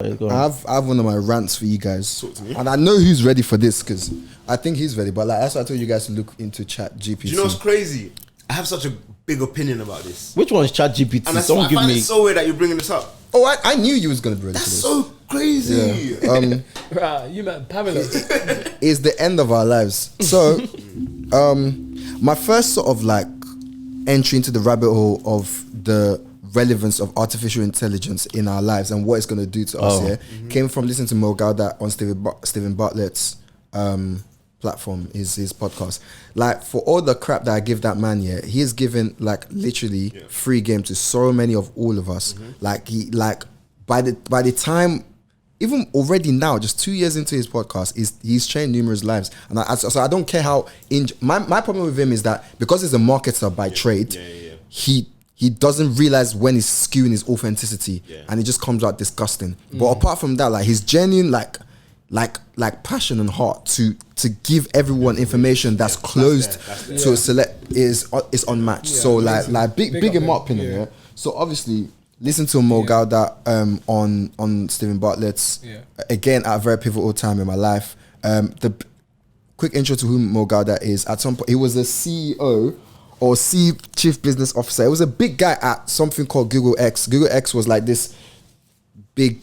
I have one of my rants for you guys. Talk to me. And I know who's ready for this because I think he's ready. But like, that's why I told you guys to look into ChatGPT. Do you know what's crazy? I have such a big opinion about this. Which one is ChatGPT? And I find it so weird that you're bringing this up. Oh, I knew you was going to bring That's this. so crazy. Yeah. Right, you met Pamela. Is the end of our lives. So, my first sort of like entry into the rabbit hole of the relevance of artificial intelligence in our lives and what it's going to do to us here came from listening to Mo Gawdat on Stephen Bartlett's platform, his podcast. Like, for all the crap that I give that man, he is giving like literally free game to so many of all of us. Like, he like by the time, even already now, just 2 years into his podcast, he's changed numerous lives. And so I don't care how my problem with him is that because he's a marketer by trade, he doesn't realize when he's skewing his authenticity, and it just comes out disgusting. But apart from that, like, his genuine like passion and heart to give everyone information that's closed to a select is unmatched. So like big in my opinion. Yeah. So obviously, listen to Mo Gawdat on Stephen Bartlett's again at a very pivotal time in my life. The quick intro to who Mo Gawdat is. At some point, he was a CEO or chief business officer. It was a big guy at something called Google X. Google X was like this big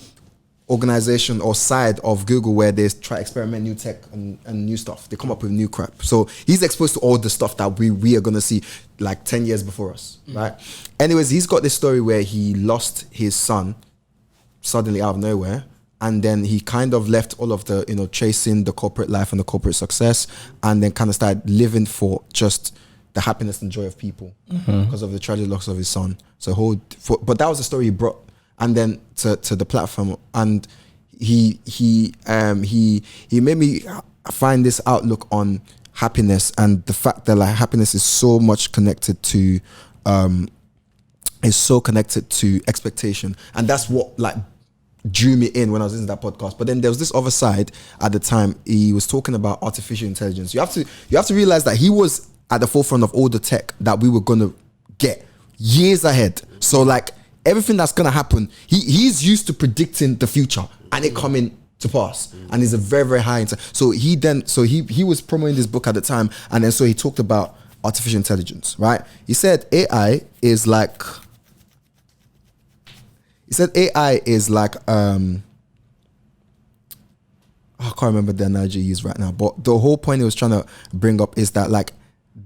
organization or side of Google where they try to experiment new tech and new stuff. They come up with new crap. So he's exposed to all the stuff that we are going to see like 10 years before us, right? Anyways, he's got this story where he lost his son suddenly out of nowhere. And then he kind of left all of the, chasing the corporate life and the corporate success, and then kind of started living for just the happiness and joy of people because of the tragic loss of his son. So but that was the story he brought, and then to the platform, and he made me find this outlook on happiness and the fact that like happiness is so much connected to expectation, and that's what like drew me in when I was listening to that podcast. But then there was this other side at the time. He was talking about artificial intelligence. You have to realize that he was at the forefront of all the tech that we were gonna get years ahead. So like everything that's gonna happen, he's used to predicting the future and it coming to pass. And he's a very, very high so he was promoting this book at the time, and then so he talked about artificial intelligence, right? He said AI is like I can't remember the analogy he used right now, but the whole point he was trying to bring up is that like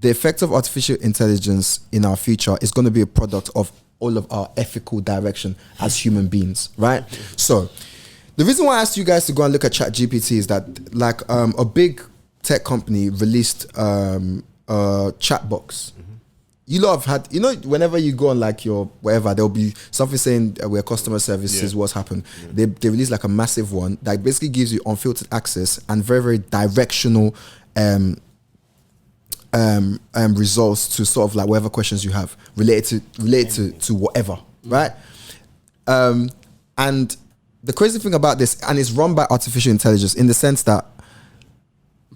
the effect of artificial intelligence in our future is going to be a product of all of our ethical direction as human beings, right? So the reason why I asked you guys to go and look at ChatGPT is that like a big tech company released a Chatbox. You lot have had, whenever you go on like your wherever, there'll be something saying where customer service is what's happened. They release like a massive one that basically gives you unfiltered access and very, very directional results to sort of like whatever questions you have related to whatever, right? And the crazy thing about this, and it's run by artificial intelligence in the sense that,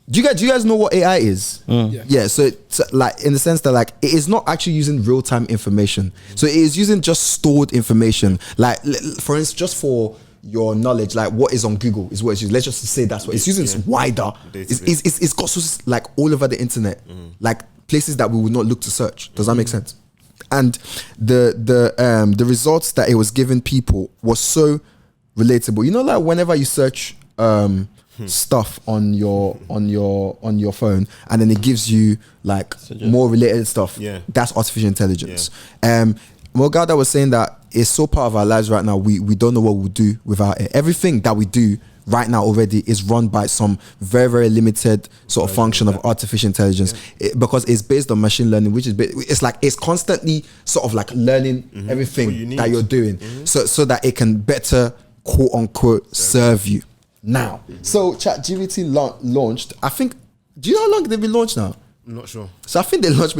do you guys know what AI is? Yeah, so it's like in the sense that like it is not actually using real-time information. So it is using just stored information. Like for instance, just for your knowledge, like what is on Google is what it's using. Let's just say that's what it's using. It's wider. It's got sources like all over the internet, like places that we would not look to search. Does that make sense? And the results that it was giving people was so relatable. Like whenever you search stuff on your phone, and then it gives you like more related stuff. That's artificial intelligence. Mo Gawdat was saying that it's so part of our lives right now. We don't know what we'll do without it. Everything that we do right now already is run by some very, very limited sort of function of artificial intelligence, because it's based on machine learning, which is it's constantly sort of like learning everything that you're doing, so that it can better quote unquote serve you. Now, so ChatGPT launched, I think, do you know how long they've been launched now? I'm not sure. So I think they launched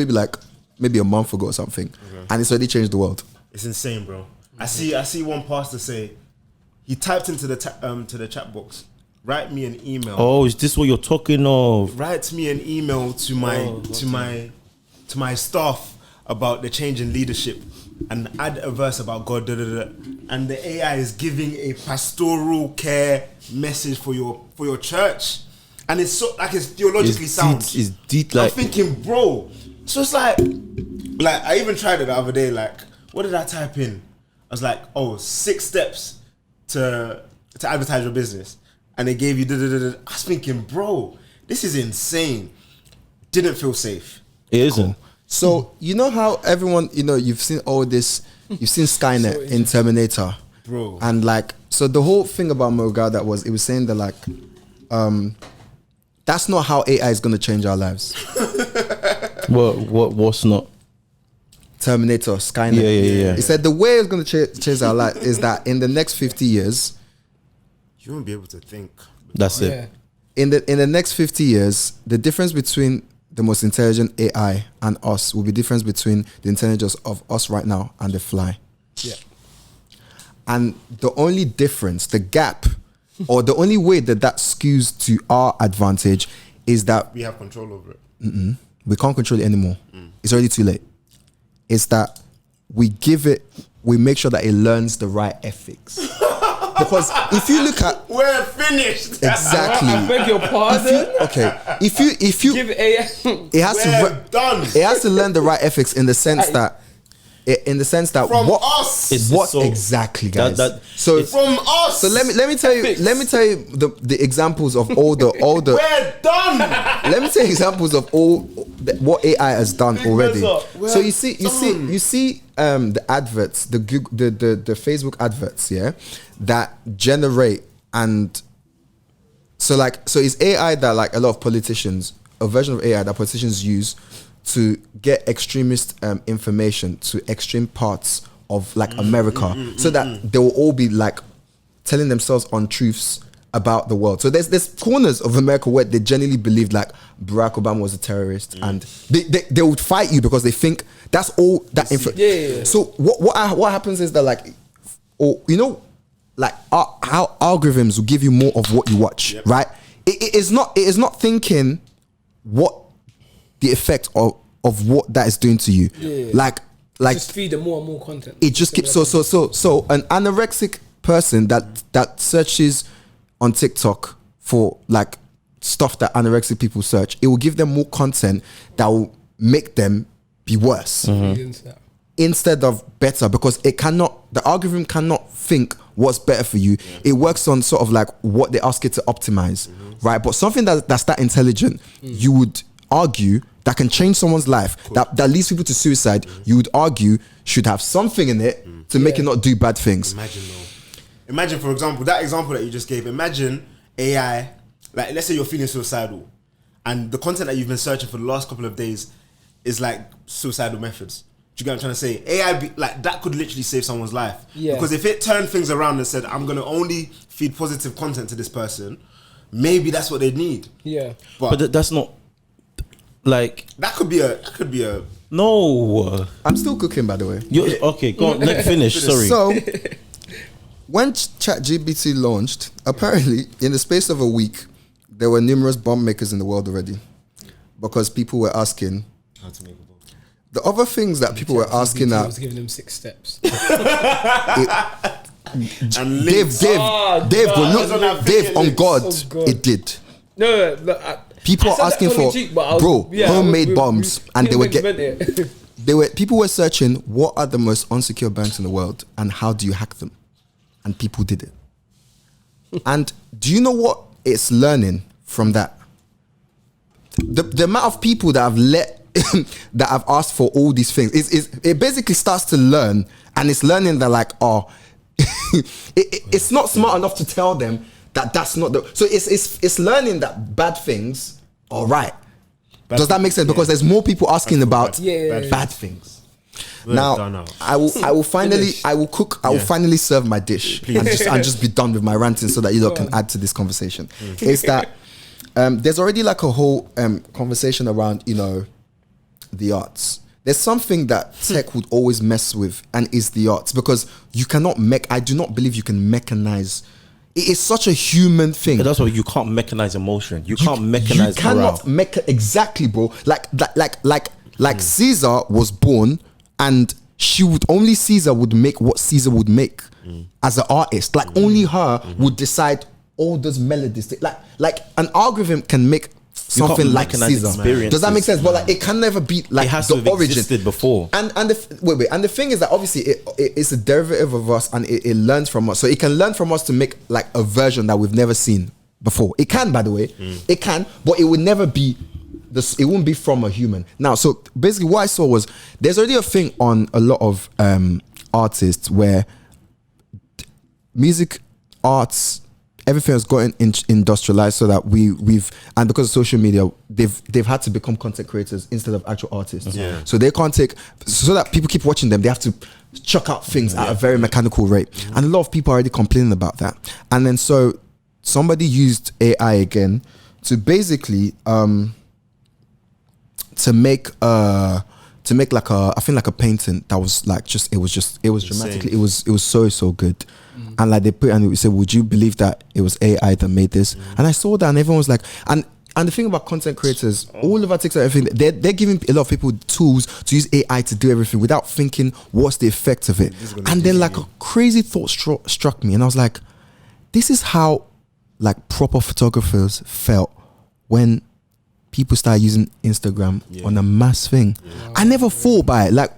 maybe a month ago or something, and it's already changed the world. It's insane, bro. I see one pastor say, he typed into the chat box, write me an email. Oh, is this what you're talking of? Write me an email to my staff about the change in leadership and add a verse about God, and the AI is giving a pastoral care message for your church, and it's so like it's theologically sound. It's deep. I'm Like, thinking, bro. So it's like I even tried it the other day. Like, what did I type in? I was like, 6 steps to advertise your business, and they gave you. I was thinking, bro, this is insane. Didn't feel safe. it isn't. So you know how everyone, you've seen all this, you've seen Skynet in Terminator, Bro. and like, so the whole thing about Morgada it was saying that like, that's not how AI is going to change our lives. What's not? Terminator, Skynet. Yeah. He said the way it's going to change our life is that in the next 50 years, You won't be able to think. That's it. Yeah. in the next 50 years, the difference between the most intelligent AI and us will be difference between the intelligence of us right now and the fly. Yeah. And the only difference, the gap, or the only way that skews to our advantage is that We have control over it. we can't control it anymore. It's already too late. It's that we make sure that it learns the right ethics. Because if you look at We're finished. exactly, I beg your pardon. if you Give AI. it has We're to done. it has to learn the right ethics in the sense that From what us. what exactly, guys. So From us. so let me tell you the examples of all the We're done. let me tell you examples of what AI has done already. We're So you see the adverts, the Facebook adverts, yeah, that generate, and so it's AI that like a lot of politicians, a version of AI that politicians use to get extremist information to extreme parts of like America, so that they will all be like telling themselves untruths about the world. So there's corners of America where they genuinely believe like Barack Obama was a terrorist, and they would fight you because they think that's all that info. Yeah. So what happens is that like, how algorithms will give you more of what you watch, right? It is not thinking what the effect of what that is doing to you. Like Just feed them more and more content. it just keeps so an anorexic person that searches on TikTok for like stuff that anorexic people search, it will give them more content that will make them be worse instead of better, because the algorithm cannot think what's better for you. It works on sort of like what they ask it to optimize, right? But something that's that intelligent, you would argue that can change someone's life, that leads people to suicide, you would argue should have something in it to make it not do bad things. Imagine, for example, that example that you just gave. Imagine AI, like let's say you're feeling suicidal, and the content that you've been searching for the last couple of days is like suicidal methods. Do you get what I'm trying to say? AI, like that could literally save someone's life. Yeah. Because if it turned things around and said, I'm going to only feed positive content to this person, maybe that's what they need. Yeah. But that's not like That could be a. no. I'm still cooking, by the way. Okay, go on. Let me finish. Sorry. So when ChatGPT launched, apparently in the space of a week, there were numerous bomb makers in the world already, because people were asking How to make a bomb. the other things that people were asking I at. was giving them 6 steps. And Dave, links. Dave, It's on that Dave, video on links. God, Oh, God. it did. No. People I are said that asking tongue in for, cheek, but I was- homemade bombs, and they were it. people were searching what are the most unsecure banks in the world and how do you hack them, and people did it. And do you know what it's learning from that? The amount of people that have that have asked for all these things it basically starts to learn, and it's learning that like it's not smart enough to tell them that's not the. So it's learning that bad things are right. Does that make sense? Because there's more people asking about bad things. Now I will finally cook. I will finally serve my dish and just be done with my ranting so that you lot can add to this conversation. Is that there's already like a whole conversation around the arts. There's something that tech would always mess with, and is the arts, because you cannot I do not believe you can mechanize. It is such a human thing. But that's why you can't mechanize emotion. You can't mechanize. You cannot exactly, bro. Like Caesar was born, and Caesar would make what Caesar would make as an artist. Like only her would decide all those melodies. Like an algorithm can make something like Caesar. Does that make sense? But like it can never be like It has the to have origin. existed before. And the thing is that obviously it's a derivative of us, and it learns from us. So it can learn from us to make like a version that we've never seen before. It can, by the way, it can, but it would never be this. It wouldn't be from a human. Now, so basically, what I saw was there's already a thing on a lot of artists where music, arts, everything has gotten industrialized, so that we've and because of social media, they've had to become content creators instead of actual artists. Yeah. So they can't take, so that people keep watching them, they have to chuck out things at a very mechanical rate. And a lot of people are already complaining about that. And then so somebody used AI again to basically to make like I think like a painting that was like it was dramatically, it was so good. And like they put, and we said, would you believe that it was AI that made this? And I saw that, and everyone was like, and the thing about content creators, all of our TikTok, everything, they're giving a lot of people tools to use AI to do everything without thinking what's the effect of it. And then like a crazy thought struck me, and I was like, this is how like proper photographers felt when people start using Instagram on a mass thing. I never thought by it. Like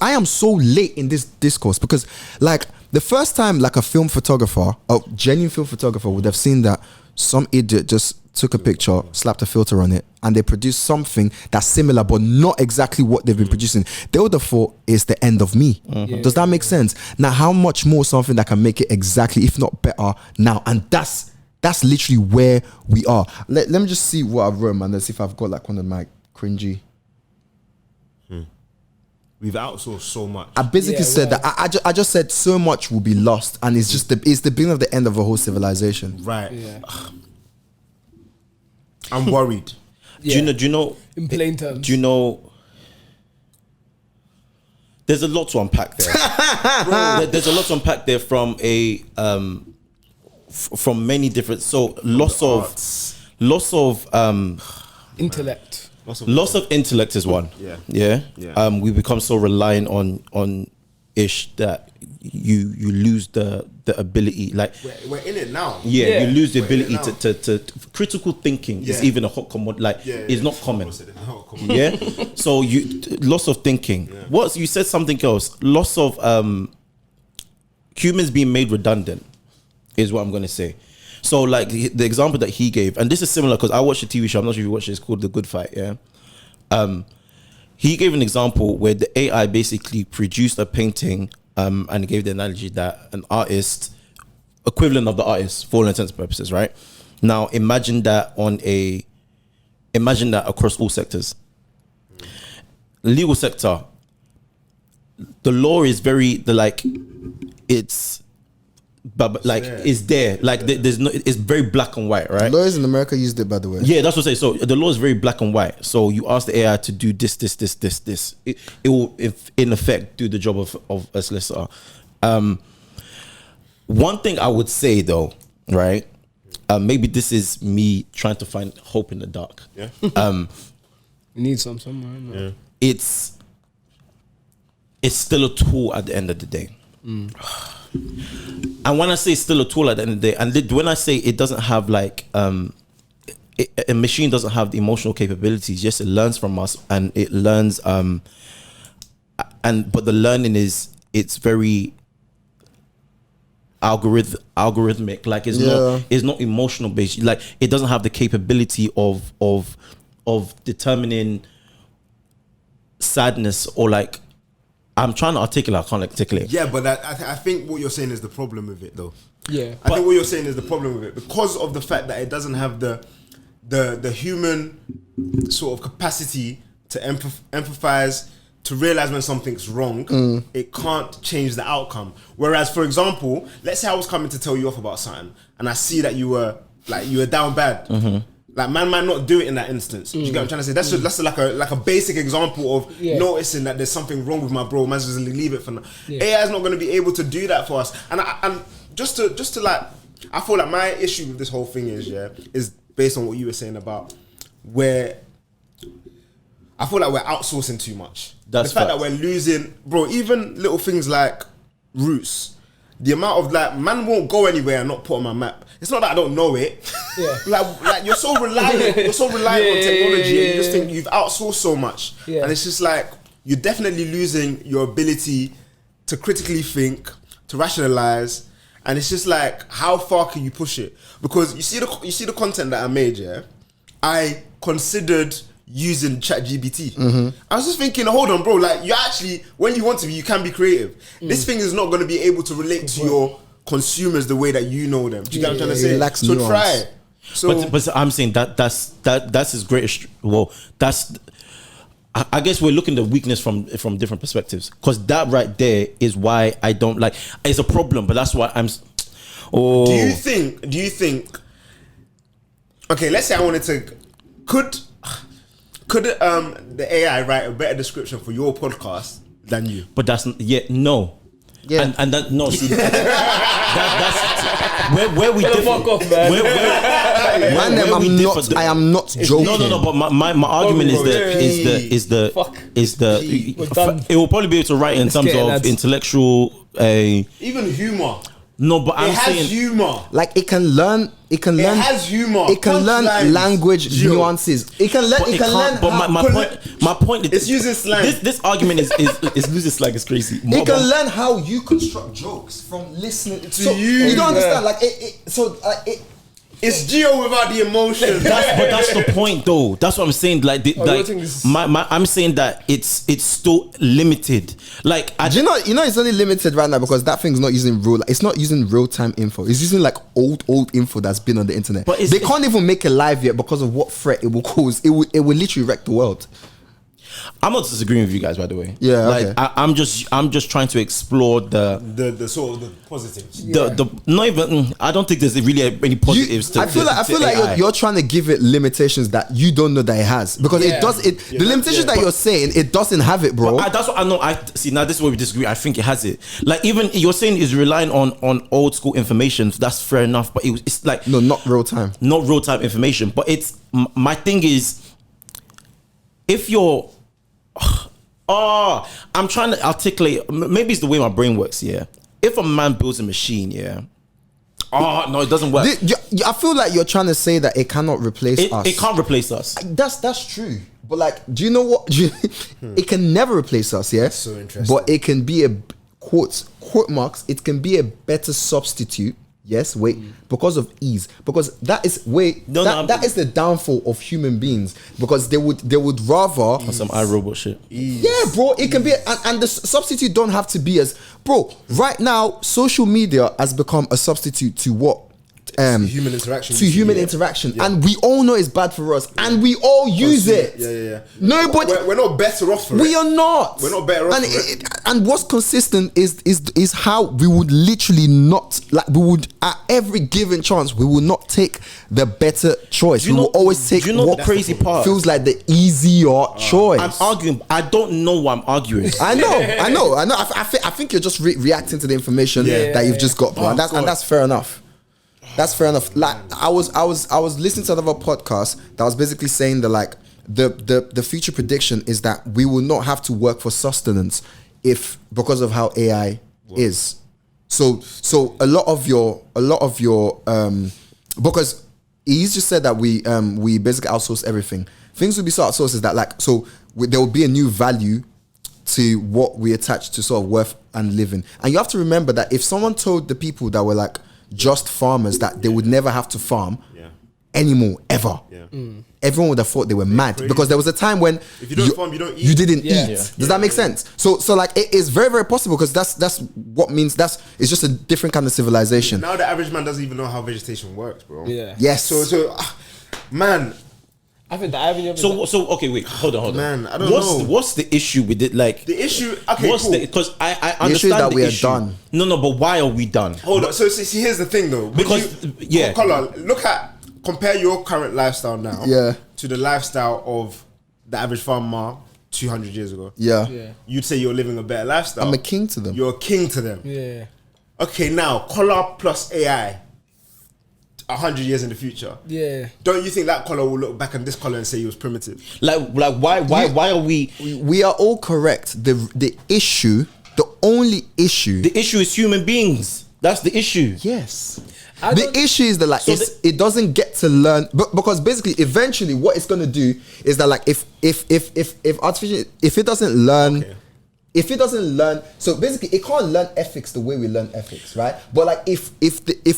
I am so late in this discourse, because like the first time like a film photographer, a genuine film photographer, would have seen that some idiot just took a picture, slapped a filter on it, and they produced something that's similar but not exactly what they've been producing, they would have thought it's the end of me. Does that make sense? Now, how much more something that can make it exactly, if not better now? And that's literally where we are. Let me just see what I've wrote, man. Let's see if I've got like one of my cringy. We've outsourced so much. I basically said that I just said so much will be lost, and it's just it's the beginning of the end of a whole civilization. Right. Yeah. I'm worried. Do you know? In plain terms. Do you know? There's a lot to unpack there. There's a lot to unpack there from from many different. So loss of intellect. Loss of intellect is one. Yeah. We become so reliant on ish that you lose the ability. Like we're in it now. you lose the ability to critical thinking is even a hot commodity. Like it's not common. Yeah. So loss of thinking. What you said something else. Loss of humans being made redundant is what I'm gonna say. So like the example that he gave, and this is similar because I watched a TV show, I'm not sure if you watched it, it's called The Good Fight, he gave an example where the AI basically produced a painting, and he gave the analogy that an artist, equivalent of the artist for all intents and purposes, right? Now imagine that across all sectors. Legal sector, the law is but like it's there, like there's no, it's very black and white, right? Lawyers in America used it, by the way. Yeah, that's what I say. So the law is very black and white. So you ask the AI to do this. It will, in effect, do the job of a solicitor. One thing I would say though, right? Maybe this is me trying to find hope in the dark. Yeah. You need some somewhere. Yeah. It's still a tool at the end of the day. And when I say still a tool at the end of the day, and when I say it doesn't have like a machine doesn't have the emotional capabilities, yes, it learns from us, and it learns but the learning it's very algorithmic, like it's not emotional based, like it doesn't have the capability of determining sadness, or like I'm trying to articulate, I can't articulate. Yeah, but I think what you're saying is the problem with it, though. Yeah, I think what you're saying is the problem with it, because of the fact that it doesn't have the human sort of capacity to empathize, to realize when something's wrong. It can't change the outcome. Whereas, for example, let's say I was coming to tell you off about something, and I see that you were down bad. Like, man might not do it in that instance. Do you get what I'm trying to say? That's like a basic example of noticing that there's something wrong with my bro. Man's just leave it for now. AI is not going to be able to do that for us. And just to like, I feel like my issue with this whole thing is based on what you were saying about where I feel like we're outsourcing too much. That's the fact facts. that we're losing, bro. Even little things like routes. The amount of like, man won't go anywhere and not put on my map. It's not that I don't know it. Yeah. like you're so reliant. You're so reliant on technology, and you just think you've outsourced so much. Yeah. And it's just like you're definitely losing your ability to critically think, to rationalize. And it's just like, how far can you push it? Because you see the content that I made. Yeah, I considered using ChatGPT. I was just thinking, hold on, bro. Like, you actually, when you want to be, you can be creative. This thing is not going to be able to relate to your consumers the way that you know them. Do you get what I'm trying to say? lacks So nuance. try it. So, But I'm saying that's his greatest. Well, I guess we're looking at the weakness from different perspectives, because that right there is why I don't like. It's a problem, but that's why I'm. Oh, do you think? Okay, let's say I wanted to. Could the AI write a better description for your podcast than you? But that's no. Yeah. And that no. See, that's where we differ. Fuck off, man. I am not joking. No. But my argument Bro, is the We're done. it will probably be able to write in terms get it, of lads. intellectual. Even humor. No, but I'm It has saying humor. Like it can learn. It can It learn. has humor. It can learn Punchlines. language Gio. nuances. It can learn. But It can learn. But how- my point is It's using slang. This argument is losing slang is crazy. It can learn how you construct jokes from listening to you. You don't understand, Yeah. like it. It's Gio without the emotion. But that's the point, though. That's what I'm saying. Like, you think this- I'm saying that it's still limited. Like, Do you know it's only limited right now because that thing's not using real. It's not using real time info. It's using like old info that's been on the internet. But they can't even make it live yet because of what threat it will cause. It will literally wreck the world. I'm not disagreeing with you guys, by the way. Yeah, like okay. I'm just trying to explore the sort of the positives. the not even. I don't think there's really any positives. I feel like AI. you're trying to give it limitations that you don't know that it has because it does. The limitations that you're saying it doesn't have it, bro. That's what I know. I see now. This is where we disagree. I think it has it. Like, even you're saying is relying on old school information. That's fair enough. But it's like No, not real time. not real time information. But it's my thing is, if you're, I'm trying to articulate. Maybe it's the way my brain works. Yeah. If a man builds a machine, yeah. Oh no, it doesn't work. I feel like you're trying to say that it cannot replace us. It can't replace us. That's true. But like, do you know what? It can never replace us, yeah? so interesting. But it can be a quote marks, it can be a better substitute. Yes, because of ease. Because that is that is the downfall of human beings. Because they would rather Some iRobot shit. yeah, bro. It can be, and the substitute don't have to be as, bro. Right now, social media has become a substitute to what? Human interaction. Human interaction, and we all know it's bad for us, and we all use it. Yeah. Nobody. We're not better off for it. We are not. We're not better off And for it. and what's consistent is how we would literally not, like, we would at every given chance we will not take the better choice. We will always take do you know what the crazy part? feels like the easier choice. I'm arguing. I don't know what I'm arguing. I know. I think you're just reacting to the information that you've just got, bro. And that's fair enough. That's fair enough. Like, I was listening to another podcast that was basically saying that, like, the future prediction is that we will not have to work for sustenance because of how AI is. So a lot of your because he's just said that we basically outsource everything. Things will be so outsourced is that, like, there will be a new value to what we attach to sort of worth and living. And you have to remember that if someone told the people that were like just farmers that they would never have to farm anymore ever, everyone would have thought they were mad, because there was a time when if you don't farm, you don't eat. You didn't eat. Does that make sense? So like, it is very, very possible, because that's what means it's just a different kind of civilization. Now the average man doesn't even know how vegetation works, bro. Yeah. Yes. So man, I think that I haven't ever. So okay, wait, hold on. Man, I don't know. What's the issue with it? Like, the issue. Okay, cool. Because I The understand issue is that the we are issue. done. No, but why are we done? Hold on. So see, here's the thing, though. Because, Color, compare your current lifestyle now, to the lifestyle of the average farmer 200 years ago. Yeah. You'd say you're living a better lifestyle. I'm a king to them. You're a king to them. Yeah. Okay, now color plus AI. 100 years in the future, don't you think that color will look back on this color and say he was primitive? Like why are we? We are all correct. The issue, the only issue, The issue is human beings. That's the issue. yes. The issue is that like it doesn't get to learn, but because basically eventually what it's gonna do is that like if artificial, if it doesn't learn. Okay. If it doesn't learn, so basically it can't learn ethics the way we learn ethics, right? But like if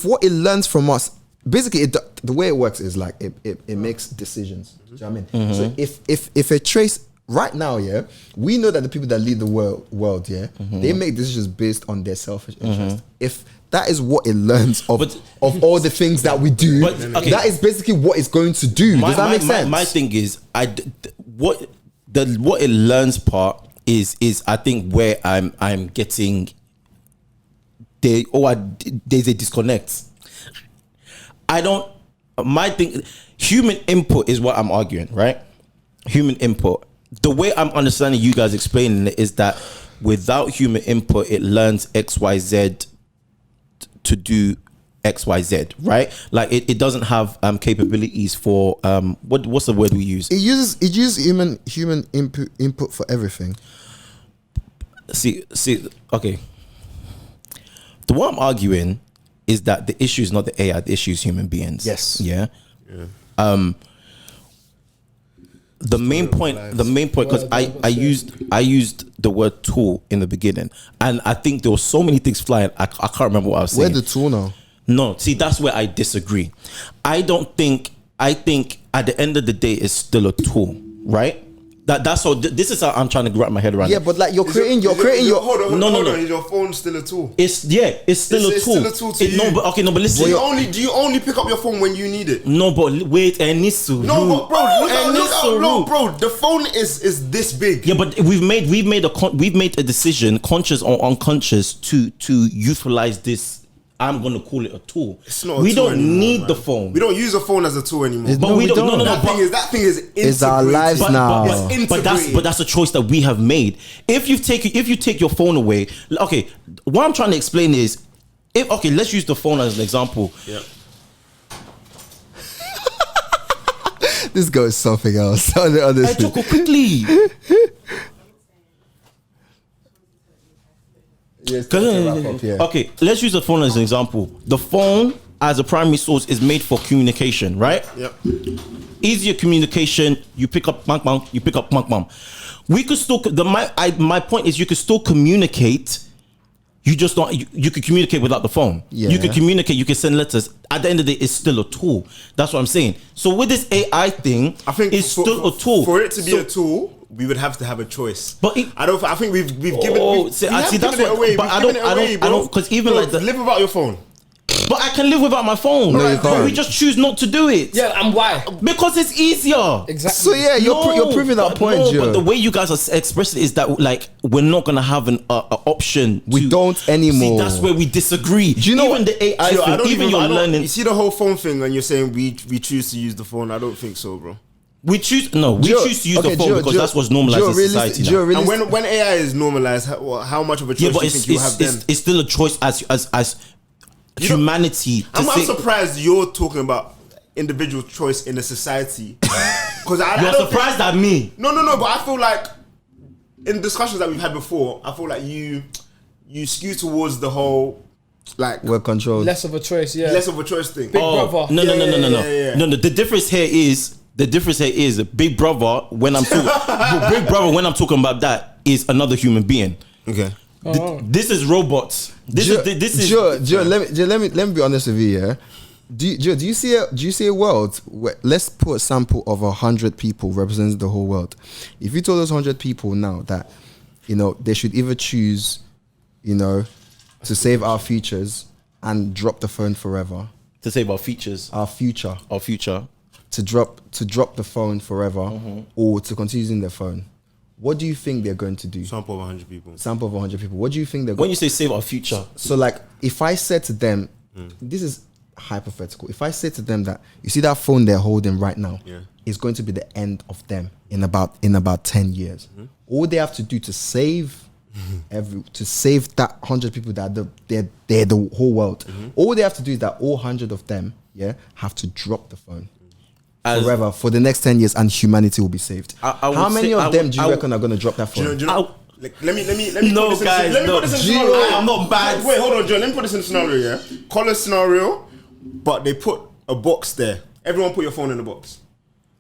what it learns from us, basically the way it works is like it makes decisions. Do you know what I mean? So if a trace right now, yeah, we know that the people that lead the world, yeah, they make decisions based on their selfish interest. If that is what it learns of all the things that we do, that is basically what it's going to do. Does that make sense? My thing is, what it learns part is I think where I'm getting there's a disconnect. My thing, human input is what I'm arguing, right? Human input. The way I'm understanding you guys explaining it is that without human input, it learns XYZ to do XYZ, right? Like it doesn't have capabilities for what's the word we use? It uses human input for everything. See, okay. The one I'm arguing is that the issue is not the AI, the issue is human beings. Yes. Yeah. The main point, because I used the word tool in the beginning, and I think there were so many things flying. I can't remember what I was saying. Where's the tool now? No, see, that's where I disagree. I think at the end of the day, it's still a tool, right? That's all. This is how I'm trying to wrap my head around. Yeah, it. but like you're creating your hold on. No. Is your phone still a tool? It's still a tool. It's still a tool to you. But listen. Do you only pick up your phone when you need it? No, but wait, and needs to. No, but bro, the phone is this big. Yeah, but we've made a decision, conscious or unconscious, to utilize this. I'm gonna call it a tool. It's not. We don't anymore, need man. the phone. We don't use a phone as a tool anymore. But we don't. No. That thing is integrated. It's our lives now. But that's a choice that we have made. If you take your phone away, okay. What I'm trying to explain is, let's use the phone as an example. Yeah. This guy is something else. I took it quickly. Yes, Okay, let's use the phone as an example. The phone as a primary source is made for communication, right? Yep. Easier communication. You pick up bang bang. You pick up bang bang. We could still. My point is, you could still communicate. You just don't. You could communicate without the phone. Yeah. You could communicate. You can send letters. At the end of the day, it's still a tool. That's what I'm saying. So with this AI thing, I think it's still a tool. For it to be a tool, we would have to have a choice. But I think we've given. That's what. But I don't. Because even like live without your phone. But I can live without my phone. No, you can't. But we just choose not to do it. Yeah, and why? Because it's easier. Exactly. So yeah, you're proving that point, Joe. But the way you guys are expressing it is that like we're not gonna have an option. We don't anymore. See, that's where we disagree. Do you know even the AI Joe, thing, even your learning. You see the whole phone thing, and you're saying we choose to use the phone. I don't think so, bro. We choose to use the phone because that's what's normalized in society now. And when AI is normalized, how much of a choice do you think you have then? It's still a choice as humanity. I'm surprised you're talking about individual choice in a society. Because you're surprised at me. No. But I feel like in discussions that we've had before, I feel like you skew towards the whole like we're controlled. Less of a choice, yeah. Less of a choice thing. Big brother. No. Yeah. No. The difference here is Big Brother. When I'm talking, Big Brother, when I'm talking about that, is another human being. Okay. This is robots. This is. Joe, let me be honest with you. Yeah. Do you see a world where, let's put a sample of 100 people representing the whole world. If you told those 100 people now that, they should either choose, to save our futures and drop the phone forever. To save our features. Our future. To drop the phone forever, or to continue using their phone. What do you think they're going to do? Sample of 100 people. What do you think they're going When you say save our future. So like, if I said to them, this is hypothetical. If I said to them that, you see that phone they're holding right now, is going to be the end of them in about 10 years. All they have to do to save that 100 people that they're the whole world. All they have to do is that all 100 of them have to drop the phone As- forever for the next 10 years, and humanity will be saved. I would How many say- of them do you reckon are going to drop that Do phone? you know, like, let me No, put this guys, in, let me no. put this in Gio, scenario. I am not bad. Wait, hold on, John. Let me put this in a scenario, yeah? Call a scenario, but they put a box there. Everyone put your phone in the box.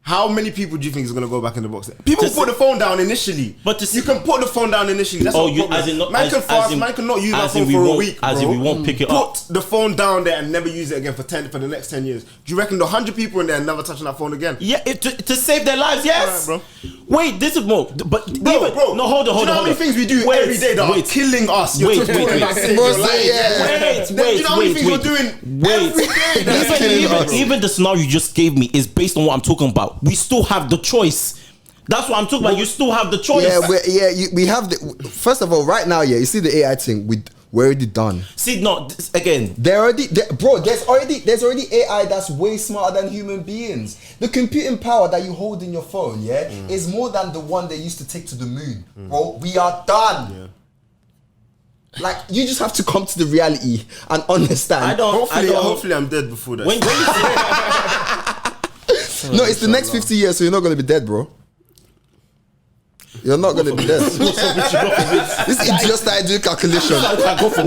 How many people do you think is going to go back in the box? People To put the phone down initially. But to you can put the phone down initially. That's not a problem. as in not, man as, can fast, as in, man can not use that as in phone we for a won't- week, as in bro. we won't pick it up. Put the phone down there and never use it again for the next 10 years. Do you reckon the 100 people in there are never touching that phone again? Yeah, to save their lives, yes. Alright, Wait, this is more. But Bro, no, hold on. Do you know how many things we do every day that are killing us? You're Wait, just talking wait, about wait. saving your life. Mostly, Do you know how many things you're doing every day? That's killing us. Even the scenario you just gave me is based on what I'm talking about. We still have the choice. That's what I'm talking about. You still have the choice. We have the. First of all, right now, you see the AI thing. We're already done. See, no, again. Bro. There's already AI that's way smarter than human beings. The computing power that you hold in your phone, is more than the one they used to take to the moon, bro. We are done. Yeah. Like, you just have to come to the reality and understand. Hopefully, I'm dead before that. When you No, it's the next 50 years, so you're not gonna be dead, bro. You're not gonna be dead. This idiot started doing calculation.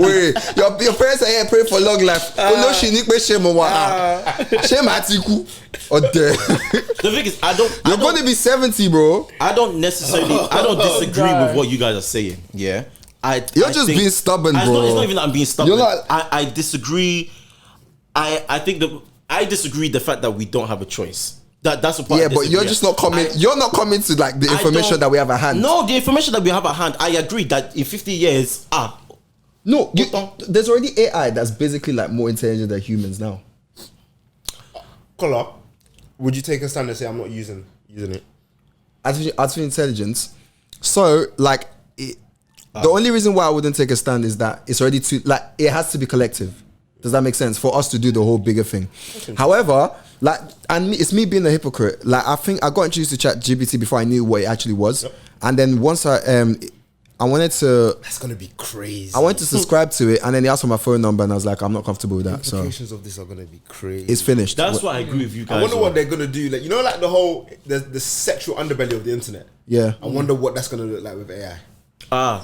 Wait, your parents are here praying for long life. Oh no, she need shame on shame atiku. Or dead. the thing is, You're gonna be 70, bro. I don't disagree with what you guys are saying. Yeah, You're just being stubborn, It's bro. not even that I'm being stubborn. You're not- I disagree. I think I disagree the fact that we don't have a choice. That's the part. Yeah, but you're just not coming. You're not coming to like the information that we have at hand. No, the information that we have at hand. I agree that in 50 years, no, there's already AI that's basically like more intelligent than humans now. Collar, would you take a stand and say I'm not using it? Artificial intelligence. So like, the only reason why I wouldn't take a stand is that it's already too like it has to be collective. Does that make sense for us to do the whole bigger thing? However, like, it's me being a hypocrite. Like, I think I got introduced to ChatGPT before I knew what it actually was, and then once I wanted to. That's gonna be crazy. I wanted to subscribe to it, and then he asked for my phone number, and I was like, I'm not comfortable with that. The implications of this are gonna be crazy. It's finished. that's what I agree with you guys. I wonder on. what they're gonna do. Like, you know, like the whole the sexual underbelly of the internet. Yeah. I wonder what that's gonna look like with AI.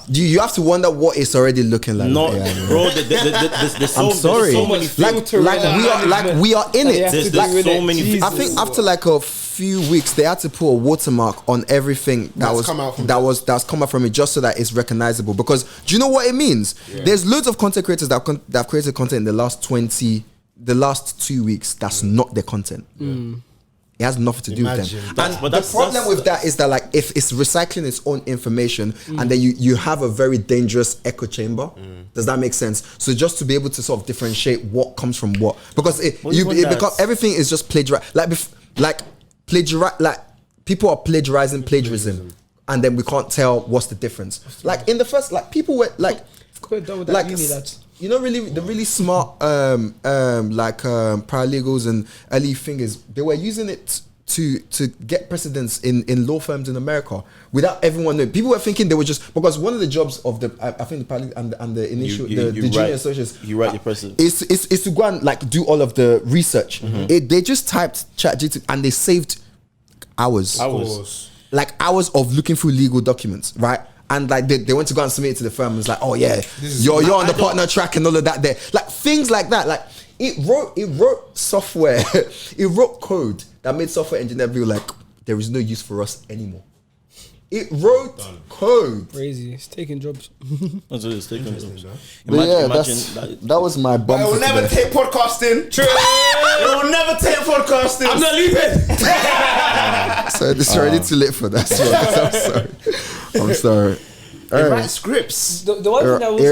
You have to wonder what it's already looking like. No, with AI, bro. There's I'm sorry. so many we are in it. There's Like, so many. I think after like a few weeks, they had to put a watermark on everything that's come out from it, just so that it's recognizable. Because do you know what it means? Yeah. There's loads of content creators that have created content in the last 2 weeks. That's not their content. It has nothing to do with them. And the problem with that is that, like, if it's recycling its own information, and then you have a very dangerous echo chamber. Does that make sense? So just to be able to sort of differentiate what comes from what, because everything is just plagiarized. Like people are plagiarism, and then we can't tell what's the difference. Like in the first, like people were like, you know, really the really smart paralegals and early fingers, they were using it to get precedence in law firms in America without everyone knowing. People were thinking they were just, because one of the jobs of the I think the paralegal and the initial the junior associates, you write your precedent is to go and like do all of the research. They just typed ChatGPT and they saved hours like hours of looking through legal documents, right? And like they went to go and submit it to the firm. It's like, oh yeah, you're on the partner track and all of that. There, like things like that. Like it wrote software, it wrote code that made software engineers feel like there is no use for us anymore. It wrote code. Crazy, it's taking jobs. That's what it's taking jobs. That was my bum. I will never take podcasting. True. I will never take podcasting. I'm not leaving. So it's already too late for that. I'm sorry. It writes scripts. The one thing that was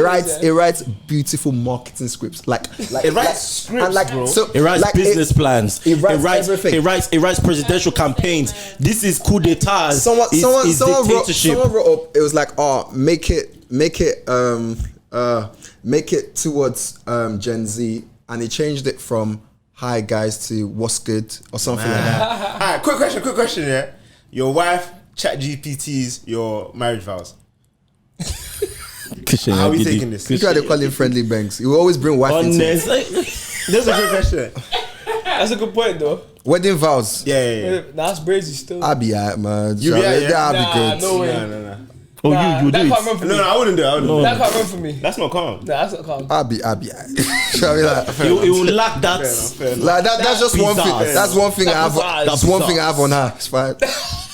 it writes beautiful marketing scripts. Like it writes scripts, and like, bro. So, it writes like business plans. It writes everything. It writes presidential campaigns. This is coup d'etat. Someone wrote up. It was like, make it towards Gen Z, and he changed it from "Hi guys" to "What's good" or something like that. All right, quick question. Yeah, your wife ChatGPT's your marriage vows. How are we taking this? You try to call him friendly Gbengz. You will always bring wife into it. There's a good question. That's a good point, though. Wedding vows. Yeah. Nah, that's brazy still. I'll be alright, man. You be alright, yeah? I'll be Nah, good. no way. No. Oh, Nah, you do that it. can't run for me. No, I wouldn't do it. That can't run for me. That's not calm. Nah, that's not calm. I'll be alright. Shall we like? It will lack that. Fair enough. Like that's just one thing. bizarre. That's one thing I have. bizarre. That's one thing I have on her. It's fine.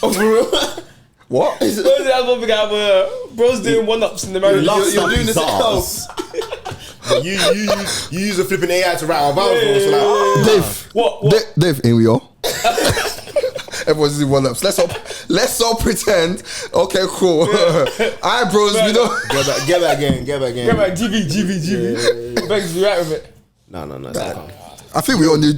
Oh, for real? What? That's one thing I have. Bro's doing one-ups in the marriage. You're doing this bizarres. You use a flipping AI to write our vows. So like, Dave. What? Dave, in we all. Everyone's using one ups. Let's all pretend. Okay, cool. Alright, bros, we don't. Get back again. Grab like GB. Gbengz, you right with it? No, it's not calm. I think we all knew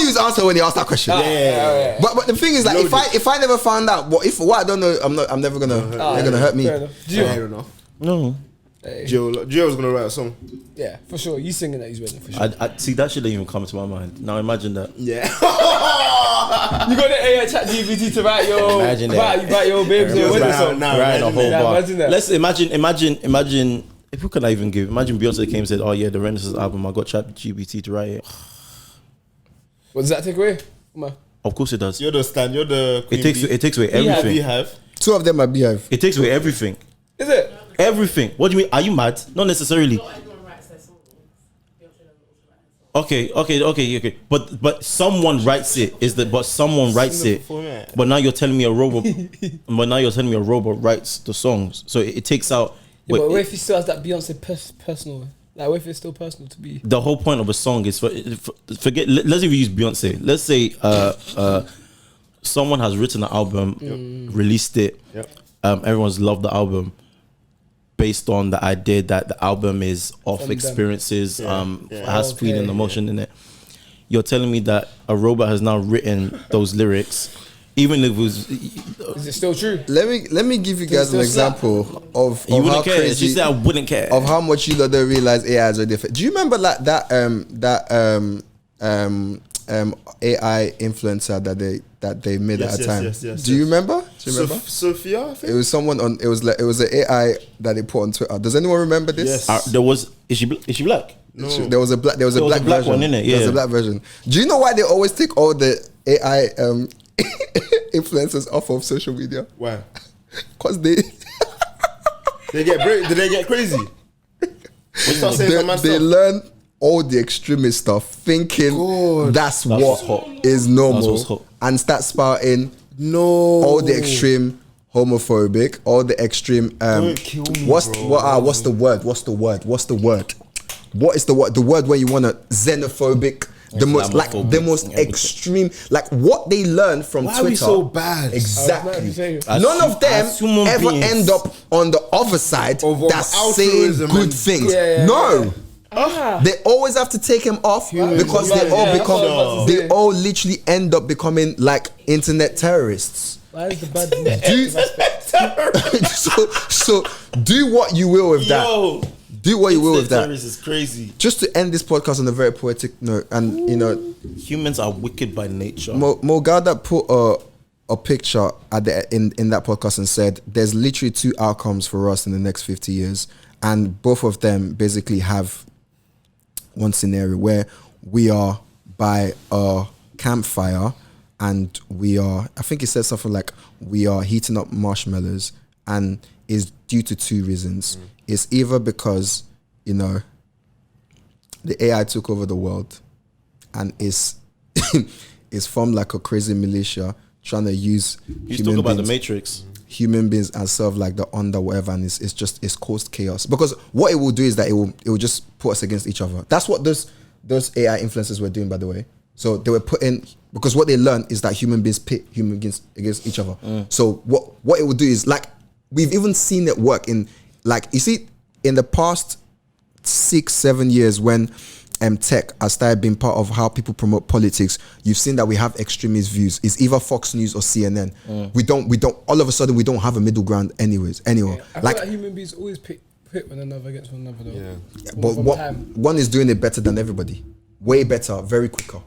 his answer when he asked that question. Yeah. But the thing is, like, if I never found out what I don't know, I'm never gonna. They're gonna hurt me. Fair enough. Fair enough. No. Gio's gonna write a song. Yeah, for sure. You singing that he's winning, for sure. I see that shit didn't even come to my mind. Now imagine that. Yeah. You got the AI ChatGPT to write your Imagine that. write your babes your wedding song. Writing a whole that. bar. Imagine that. Let's imagine. Who can I even give? Imagine Beyonce came and said, "Oh yeah, the Renaissance album. I got ChatGPT to write it." What does that take away? Come on. Of course it does. You're the stand. You're the queen It takes away everything. Beehive. Two of them are beehive. It takes away everything. Is it? Everything. What do you mean? Are you mad? Not necessarily. Okay. But someone writes it. Someone writes it. But now you're telling me a robot. But now you're telling me a robot writes the songs. So it takes out. Yeah, but what if he still has that Beyonce personal? Like, what if it's still personal to be? The whole point of a song is forget. Let's even use Beyonce. Let's say someone has written an album, released it. Yep. Everyone's loved the album. Based on the idea that the album is of From experiences, them. has feeling, emotion in it. You're telling me that a robot has now written those lyrics, even if it was. Is it still true? Let me give you guys an example of You how wouldn't care. crazy. She said I wouldn't care. Of how much you lot don't realize AI is already different. Do you remember like that AI influencer that they made at a time? Yes. Do you remember? Sophia, I think. It was someone on. It was an AI that they put on Twitter. Does anyone remember this? Yes. There was. Is she black? No. There was a black version. one in it. Yeah. There was a black version. Do you know why they always take all the AI influencers off of social media? Why? Because they Did they get crazy? Start saying some mad they stuff. learn all the extremist stuff, thinking that's what's what hot. is normal, That's what's hot. and start spouting No. all the extreme homophobic, all the extreme. Don't kill me, what's bro. what's the word? What is the word? The word when you want a xenophobic. The most Islamophobic, extreme, like what they learn from Why Twitter. are we so bad? Exactly. As None of them as human ever beings. end up on the other side Of that's saying altruism good and- things. Yeah, No. Ah. They always have to take him off because they all Yeah, that's what I was about to they say. all literally end up becoming like internet terrorists. Why is the bad So do what you will with that. Yo, Do what you will with that. terrorist is crazy. Just to end this podcast on a very poetic note, and you know, Humans are wicked by nature. Mo Gada put a picture at in that podcast and said there's literally two outcomes for us in the next 50 years, and both of them basically have one scenario where we are by a campfire and we are, I think it said something like we are heating up marshmallows, and is due to two reasons. It's either because, you know, the AI took over the world and is formed like a crazy militia trying to use You talk about the Matrix. human beings as sort of like the under whatever, and it's caused chaos. Because what it will do is that it will just put us against each other. That's what those AI influencers were doing, by the way. So they were putting, because what they learned is that human beings pit human beings against each other. So what it will do is, like, we've even seen it work in, like, you see, in the past 6-7 years when tech has started being part of how people promote politics, you've seen that we have extremist views. It's either Fox News or CNN. We don't all of a sudden we don't have a middle ground anyway. I feel like human beings always pit one another against one another though. Yeah. But one is doing it better than everybody. Way better, very quicker.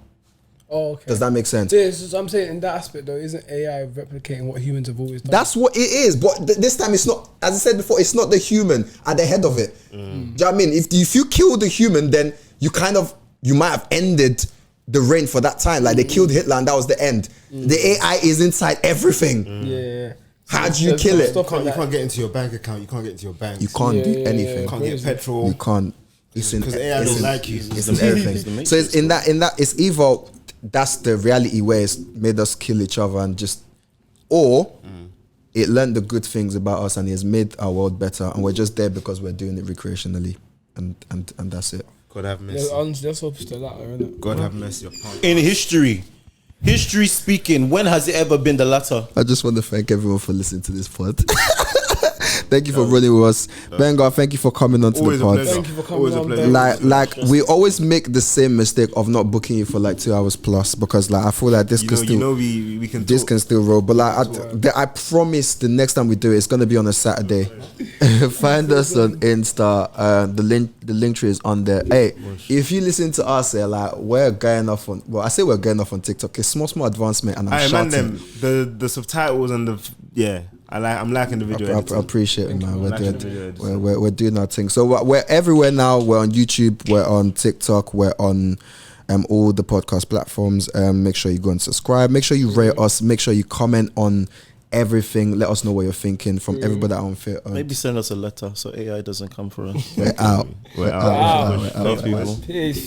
Oh, okay. Does that make sense? So, so I'm saying in that aspect though, isn't AI replicating what humans have always done? That's what it is. But this time it's not, as I said before, it's not the human at the head of it. Do you know what I mean? If you kill the human, then you might have ended the reign for that time. Like they killed Hitler and that was the end. The AI is inside everything. Yeah. How do you kill it? You can't get into your bank account. You can't get into your bank. You can't do anything. You can't get petrol. You can't. It's in because AI don't like you. It's in everything. So it's in that it's either that's the reality where it's made us kill each other and just, or it learned the good things about us and it has made our world better and we're just there because we're doing it recreationally and that's it. God have mercy. There's hope still out there, isn't it? God have mercy upon In history speaking, when has it ever been the latter? I just want to thank everyone for listening to this pod. Thank you for running with us. Benga, thank you for coming on to the pod. Thank you for coming Always a on. pleasure. Ben. Like we always make the same mistake of not booking you for like 2 hours plus because like I feel like this can still we can this talk. can still roll. But like I promise the next time we do it, it's gonna be on a Saturday. Find us on Insta. The link tree is on there. Hey, if you listen to us, like we're going off on. Well, I say we're going off on TikTok. It's small advancement, and I'm man, shouting. them the subtitles and I'm liking the video. I appreciate it, man. We're We're doing our thing. So we're everywhere now. We're on YouTube. We're on TikTok. We're on all the podcast platforms. Make sure you go and subscribe. Make sure you rate us. Make sure you comment on everything. Let us know what you're thinking from everybody on Fit. Maybe send us a letter so AI doesn't come for us. We're out. We're out. Love people. Peace.